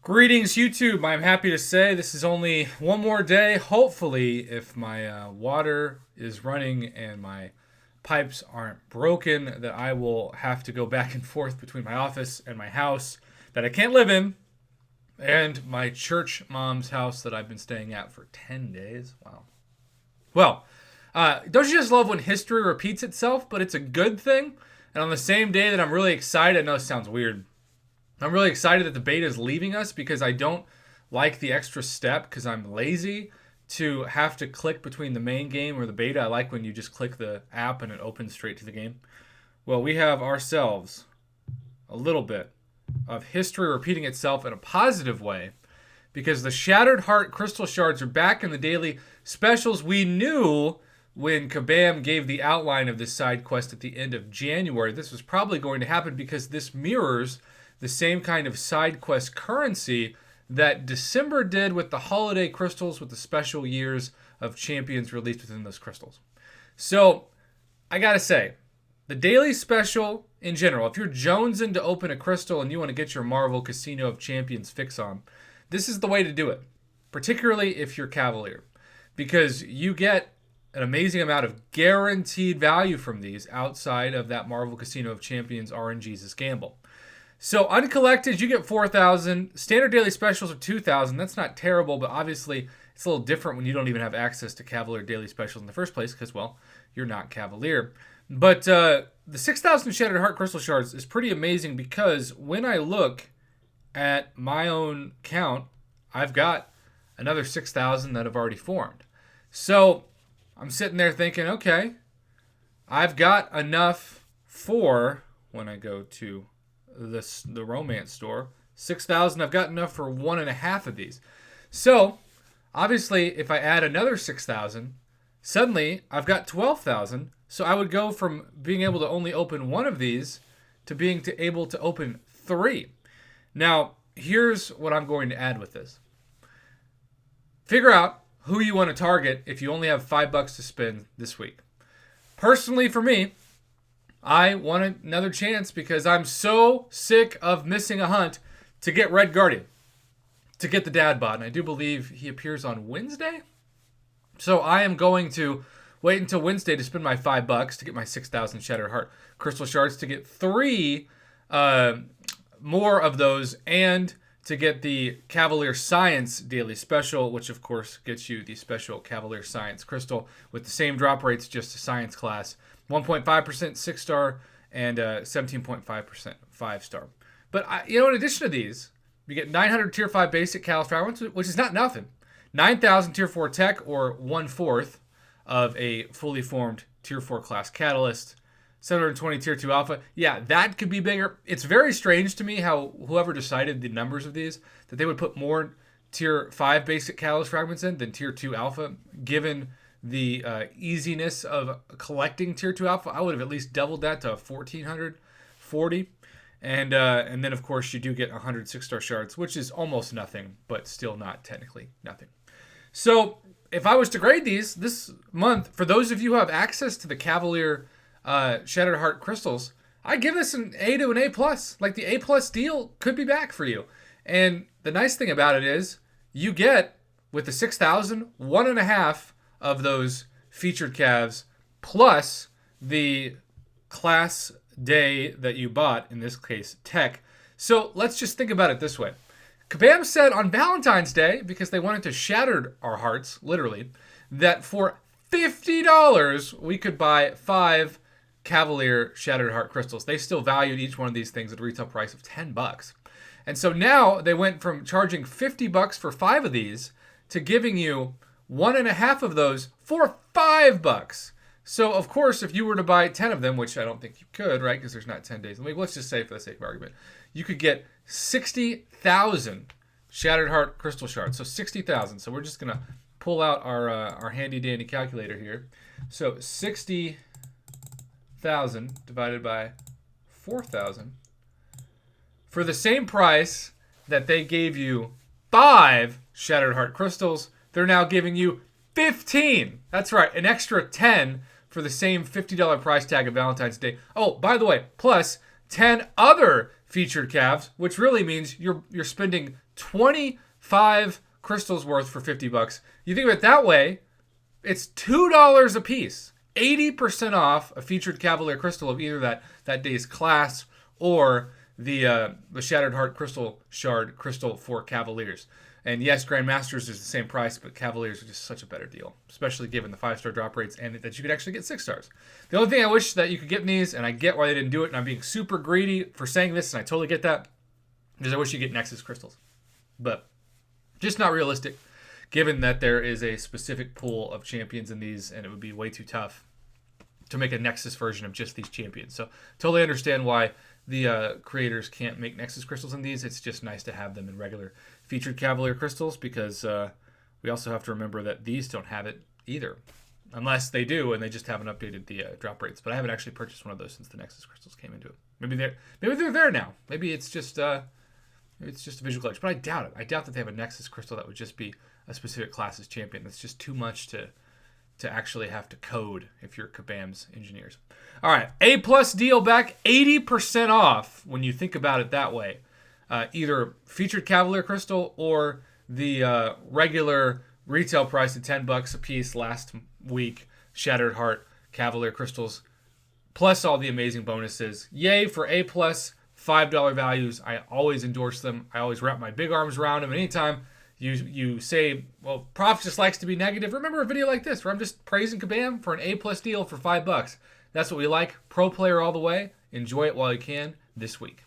Greetings, YouTube. I'm happy to say this is only one more day. Hopefully, if my water is running and my pipes aren't broken, that I will have to go back and forth between my office and my house that I can't live in and my church mom's house that I've been staying at for 10 days. Wow. Well, don't you just love when history repeats itself, but it's a good thing? And on the same day that I'm really excited, I know it sounds weird. I'm really excited that the beta is leaving us because I don't like the extra step because I'm lazy to have to click between the main game or the beta. I like when you just click the app and it opens straight to the game. Well, we have ourselves a little bit of history repeating itself in a positive way because the Shattered Heart Crystal Shards are back in the daily specials. We knew when Kabam gave the outline of this side quest at the end of January, this was probably going to happen because this mirrors the same kind of side quest currency that December did with the holiday crystals with the special years of champions released within those crystals. So, I gotta say, the daily special in general, if you're jonesing to open a crystal and you want to get your Marvel Casino of Champions fix on, this is the way to do it. Particularly if you're Cavalier. Because you get an amazing amount of guaranteed value from these outside of that Marvel Casino of Champions RNGesus gamble. So uncollected, you get 4,000. Standard daily specials are 2,000. That's not terrible, but obviously it's a little different when you don't even have access to Cavalier daily specials in the first place because, well, you're not Cavalier. But the 6,000 Shattered Heart Crystal Shards is pretty amazing because when I look at my own count, I've got another 6,000 that have already formed. So I'm sitting there thinking, okay, I've got enough for when I go to the romance store. 6,000, I've got enough for 1.5 of these. So, obviously, if I add another 6,000, suddenly I've got 12,000. So I would go from being able to only open one of these to being able to open 3. Now, here's what I'm going to add with this. Figure out who you want to target if you only have $5 to spend this week. Personally, for me, I want another chance because I'm so sick of missing a hunt to get Red Guardian, to get the dad bod. And I do believe he appears on Wednesday. So I am going to wait until Wednesday to spend my $5 to get my 6,000 Shattered Heart Crystal Shards, to get 3 more of those, and to get the Cavalier Science Daily Special, which of course gets you the special Cavalier Science Crystal with the same drop rates, just a Science class. 1.5% 6-star and 17.5% 5-star. But, in addition to these, you get 900 Tier 5 basic Catalyst fragments, which is not nothing. 9,000 Tier 4 tech, or 1/4 of a fully formed Tier 4 class Catalyst. 720 Tier 2 Alpha. Yeah, that could be bigger. It's very strange to me how whoever decided the numbers of these, that they would put more Tier 5 basic Catalyst fragments in than Tier 2 Alpha, given the easiness of collecting Tier 2 Alpha. I would have at least doubled that to 1,440. And then, of course, you do get 100 6-star shards, which is almost nothing, but still not technically nothing. So if I was to grade these this month, for those of you who have access to the Cavalier Shattered Heart Crystals, I give this an A to an A+. Like, the A+ deal could be back for you. And the nice thing about it is you get, with the 6,000, 1.5 of those featured calves, plus the class day that you bought, in this case, tech. So let's just think about it this way. Kabam said on Valentine's Day, because they wanted to shatter our hearts, literally, that for $50 we could buy 5 Cavalier Shattered Heart Crystals. They still valued each one of these things at a retail price of $10. And so now they went from charging $50 for 5 of these to giving you 1.5 of those for $5. So, of course, if you were to buy 10 of them, which I don't think you could, right, because there's not 10 days. Let's just say, for the sake of argument, you could get 60,000 Shattered Heart Crystal Shards. So 60,000. So we're just going to pull out our handy-dandy calculator here. So 60,000 divided by 4,000. For the same price that they gave you 5 Shattered Heart Crystals, they're now giving you 15. That's right, an extra 10 for the same $50 price tag of Valentine's Day. Oh, by the way, plus 10 other featured calves, which really means you're spending 25 crystals worth for $50. You think of it that way, it's $2 a piece. 80% off a featured Cavalier crystal of either that day's class or the Shattered Heart Crystal Shard crystal for Cavaliers. And yes, Grandmasters is the same price, but Cavaliers are just such a better deal, especially given the 5-star drop rates and that you could actually get 6 stars. The only thing I wish that you could get in these, and I get why they didn't do it, and I'm being super greedy for saying this, and I totally get that, is I wish you get Nexus crystals. But just not realistic, given that there is a specific pool of champions in these, and it would be way too tough to make a Nexus version of just these champions. So totally understand why the creators can't make Nexus crystals in these. It's just nice to have them in regular featured Cavalier crystals, because we also have to remember that these don't have it either, unless they do and they just haven't updated the drop rates. But I haven't actually purchased one of those since the Nexus crystals came into it. Maybe they're there now. Maybe it's just a visual glitch, but I doubt it. I doubt that they have a Nexus crystal that would just be a specific class's champion. That's just too much to actually have to code if you're Kabam's engineers. All right, A+ deal back, 80% off when you think about it that way. Either featured Cavalier crystal or the regular retail price of $10 a piece last week, Shattered Heart Cavalier crystals, plus all the amazing bonuses. Yay for A+, $5 values. I always endorse them. I always wrap my big arms around them. And anytime you say, well, Prof just likes to be negative, remember a video like this where I'm just praising Kabam for an A+ deal for $5. That's what we like. Pro player all the way. Enjoy it while you can this week.